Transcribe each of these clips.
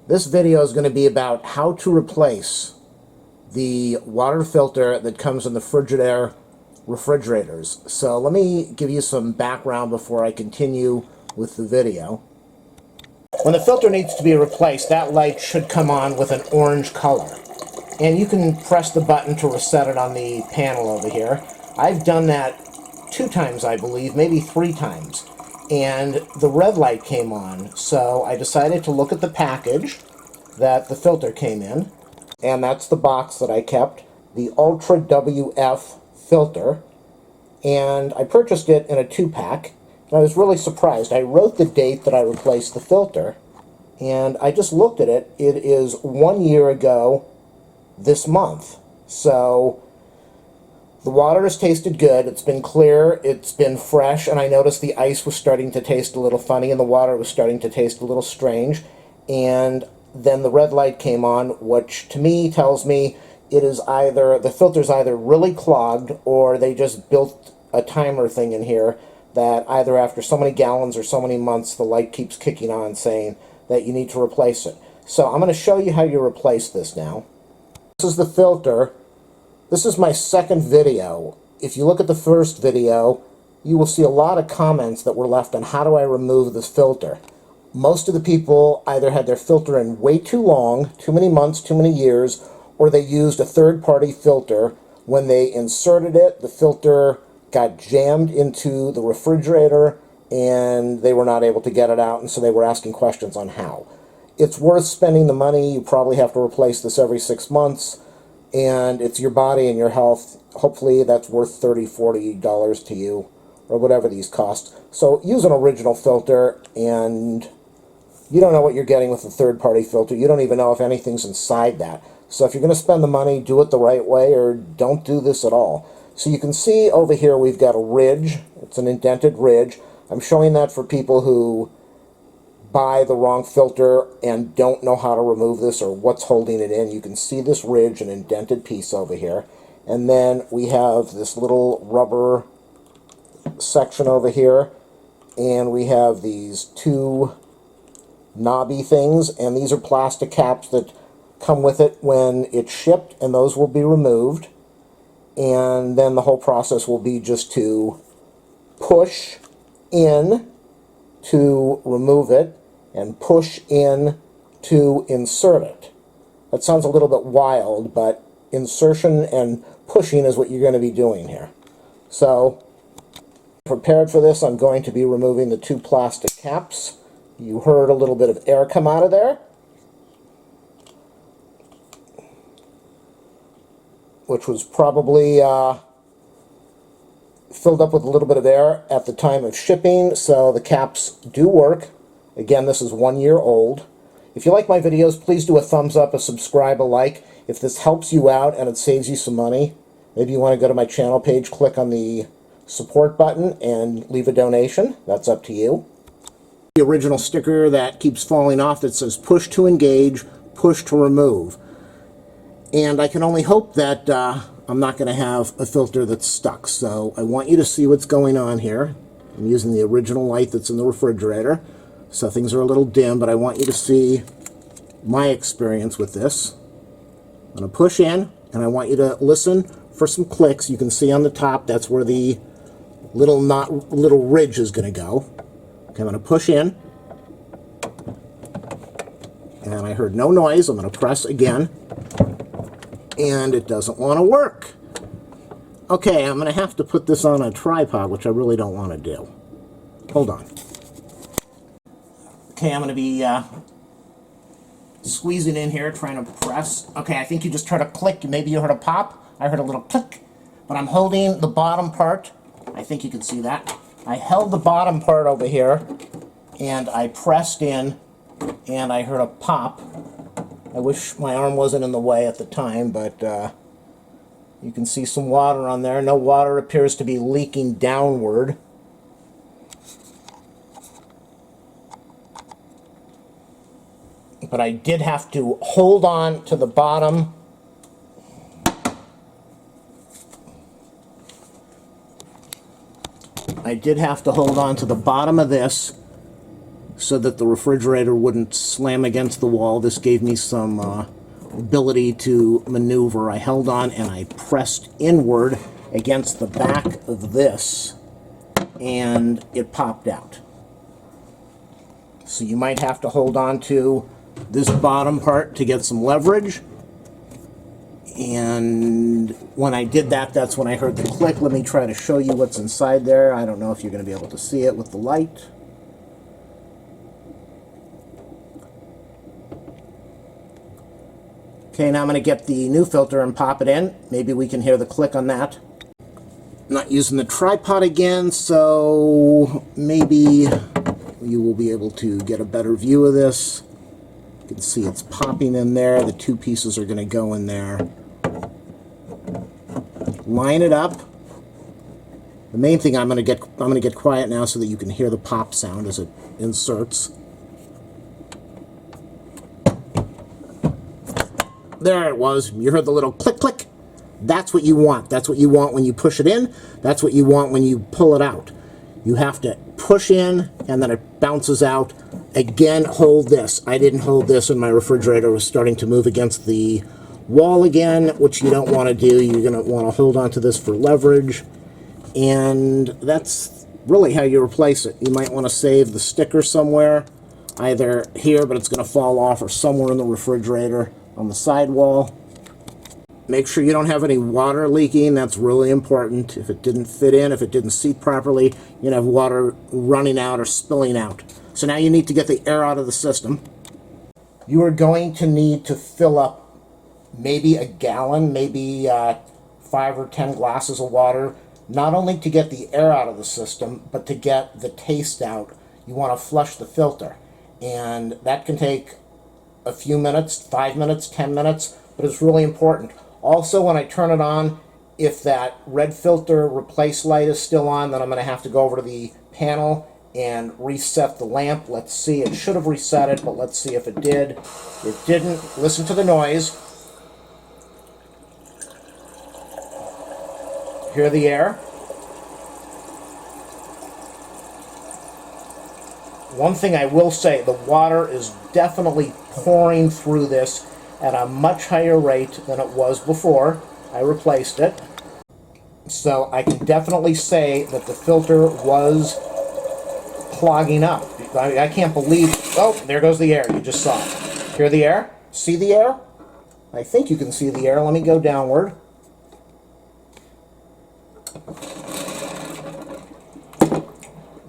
This video is going to be about how to replace the water filter that comes in the Frigidaire refrigerators. So let me give you some background before I continue with the video. When the filter needs to be replaced, that light should come on with an orange color. And you can press the button to reset it on the panel over here. I've done that 2 times, I believe, maybe 3 times. And the red light came on, so I decided to look at the package that the filter came in, and that's the box that I kept, the ULTRAWF filter, and I purchased it in a 2-pack, and I was really surprised. I wrote the date that I replaced the filter, and I just looked at it. It is 1 year ago this month, so the water has tasted good, it's been clear, it's been fresh, and I noticed the ice was starting to taste a little funny and the water was starting to taste a little strange. And then the red light came on, which to me tells me it is either, the filter's either really clogged or they just built a timer thing in here that either after so many gallons or so many months the light keeps kicking on saying that you need to replace it. So I'm going to show you how you replace this now. This is the filter. This is my second video. If you look at the first video, you will see a lot of comments that were left on how do I remove this filter. Most of the people either had their filter in way too long, too many months, too many years, or they used a third-party filter. When they inserted it, the filter got jammed into the refrigerator and they were not able to get it out, and so they were asking questions on how. It's worth spending the money. You probably have to replace this every 6 months. And it's your body and your health. Hopefully that's worth $30, $40 to you, or whatever these cost. So use an original filter, and you don't know what you're getting with a third-party filter. You don't even know if anything's inside that. So if you're going to spend the money, do it the right way, or don't do this at all. So you can see over here we've got a ridge. It's an indented ridge. I'm showing that for people who buy the wrong filter and don't know how to remove this or what's holding it in. You can see this ridge, an indented piece over here. And then we have this little rubber section over here, and we have these 2 knobby things, and these are plastic caps that come with it when it's shipped, and those will be removed. And then the whole process will be just to push in to remove it and push in to insert it. That sounds a little bit wild, but insertion and pushing is what you're going to be doing here. So, prepared for this, I'm going to be removing the 2 plastic caps. You heard a little bit of air come out of there, which was probably filled up with a little bit of air at the time of shipping, so the caps do work. Again, this is 1 year old. If you like my videos, please do a thumbs up, a subscribe, a like. If this helps you out and it saves you some money, maybe you want to go to my channel page, click on the support button, and leave a donation. That's up to you. The original sticker that keeps falling off that says push to engage, push to remove. And I can only hope that I'm not going to have a filter that's stuck. So I want you to see what's going on here. I'm using the original light that's in the refrigerator, so things are a little dim, but I want you to see my experience with this. I'm going to push in, and I want you to listen for some clicks. You can see on the top, that's where the little ridge is going to go. Okay, I'm going to push in, and I heard no noise. I'm going to press again, and it doesn't want to work. Okay, I'm going to have to put this on a tripod, which I really don't want to do. Hold on. Okay, I'm going to be squeezing in here, trying to press. Okay, I think you just heard a click. Maybe you heard a pop. I heard a little click. But I'm holding the bottom part. I think you can see that. I held the bottom part over here, and I pressed in, and I heard a pop. I wish my arm wasn't in the way at the time, but you can see some water on there. No water appears to be leaking downward. But I did have to hold on to the bottom. I did have to hold on to the bottom of this so that the refrigerator wouldn't slam against the wall. This gave me some ability to maneuver. I held on and I pressed inward against the back of this, and it popped out. So you might have to hold on to this bottom part to get some leverage. And when I did that, that's when I heard the click. Let me try to show you what's inside there. I don't know if you're going to be able to see it with the light. Okay, now I'm going to get the new filter and pop it in. Maybe we can hear the click on that. I'm not using the tripod again, so maybe you will be able to get a better view of this. You can see it's popping in there. The two pieces are going to go in there. Line it up. The main thing I'm going to get quiet now so that you can hear the pop sound as it inserts. There it was. You heard the little click click. That's what you want. That's what you want when you push it in. That's what you want when you pull it out. You have to push in and then it bounces out. Again, hold this. I didn't hold this when my refrigerator was starting to move against the wall again, which you don't want to do. You're going to want to hold on to this for leverage. And that's really how you replace it. You might want to save the sticker somewhere, either here, but it's going to fall off, or somewhere in the refrigerator on the sidewall. Make sure you don't have any water leaking. That's really important. If it didn't fit in, if it didn't seat properly, you're going to have water running out or spilling out. So now you need to get the air out of the system. You are going to need to fill up maybe a gallon, maybe 5 or 10 glasses of water, not only to get the air out of the system, but to get the taste out. You want to flush the filter. And that can take a few minutes, 5 minutes, 10 minutes, but it's really important. Also, when I turn it on, if that red filter replace light is still on, then I'm going to have to go over to the panel and reset the lamp. Let's see. It should have reset it, but let's see if it did. It didn't. Listen to the noise. Hear the air. One thing I will say, the water is definitely pouring through this at a much higher rate than it was before I replaced it. So I can definitely say that the filter was clogging up. I can't believe... Oh, there goes the air. You just saw it. Hear the air? See the air? I think you can see the air. Let me go downward.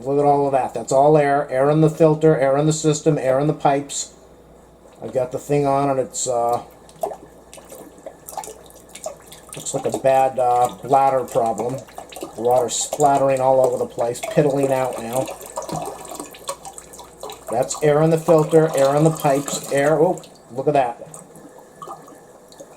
Look at all of that. That's all air. Air in the filter, air in the system, air in the pipes. I've got the thing on and it's looks like a bad bladder problem. The water's splattering all over the place, piddling out now. That's air in the filter, air in the pipes, air. Oh, look at that.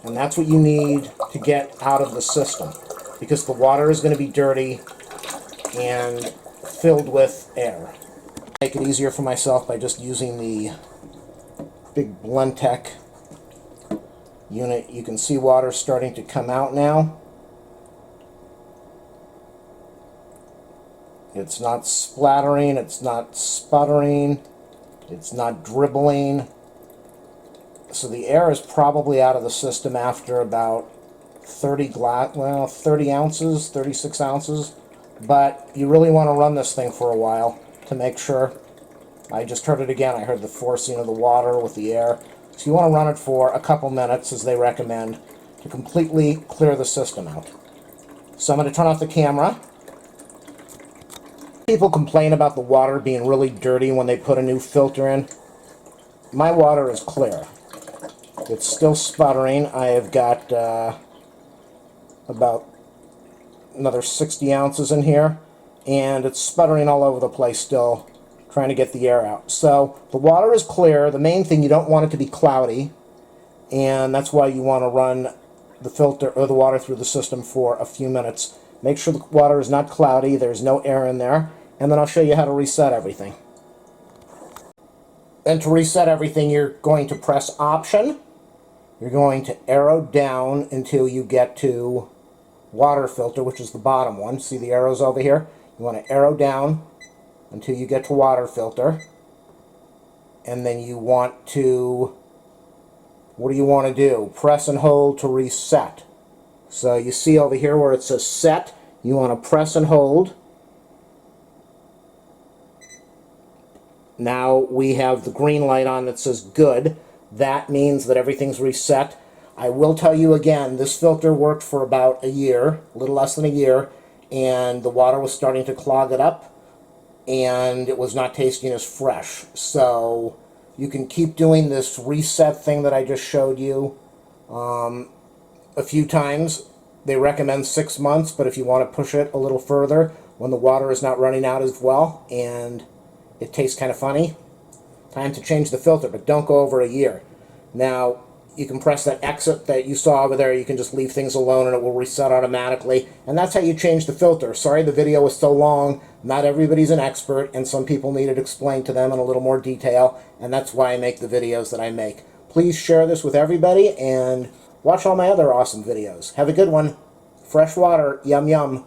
And that's what you need to get out of the system, because the water is going to be dirty and filled with air. Make it easier for myself by just using the big Blendtec unit. You can see water starting to come out now. It's not splattering, it's not sputtering, it's not dribbling. So the air is probably out of the system after about 30 ounces, 36 ounces. But you really want to run this thing for a while to make sure. I just heard it again. I heard the forcing of the water with the air. So you want to run it for a couple minutes, as they recommend, to completely clear the system out. So I'm going to turn off the camera. People complain about the water being really dirty when they put a new filter in. My water is clear. It's still sputtering. I have got about another 60 ounces in here, and it's sputtering all over the place still, trying to get the air out. So the water is clear. The main thing, you don't want it to be cloudy, and that's why you want to run the filter or the water through the system for a few minutes. Make sure the water is not cloudy, there's no air in there, and then I'll show you how to reset everything. Then to reset everything, you're going to press Option. You're going to arrow down until you get to water filter, which is the bottom one. See the arrows over here? You want to arrow down until you get to water filter. and then you want to, what do you want to do? Press and hold to reset. So you see over here where it says set, you want to press and hold. Now we have the green light on that says good. That means that everything's reset. I will tell you again, this filter worked for about a year, a little less than a year, and the water was starting to clog it up, and it was not tasting as fresh. So you can keep doing this reset thing that I just showed you a few times. They recommend 6 months, but if you want to push it a little further, when the water is not running out as well and it tastes kind of funny, time to change the filter, but don't go over a year. Now, you can press that exit that you saw over there. You can just leave things alone and it will reset automatically. And that's how you change the filter. Sorry the video was so long. Not everybody's an expert, and some people need it explained to them in a little more detail, and that's why I make the videos that I make. Please share this with everybody and watch all my other awesome videos. Have a good one. Fresh water. Yum, yum.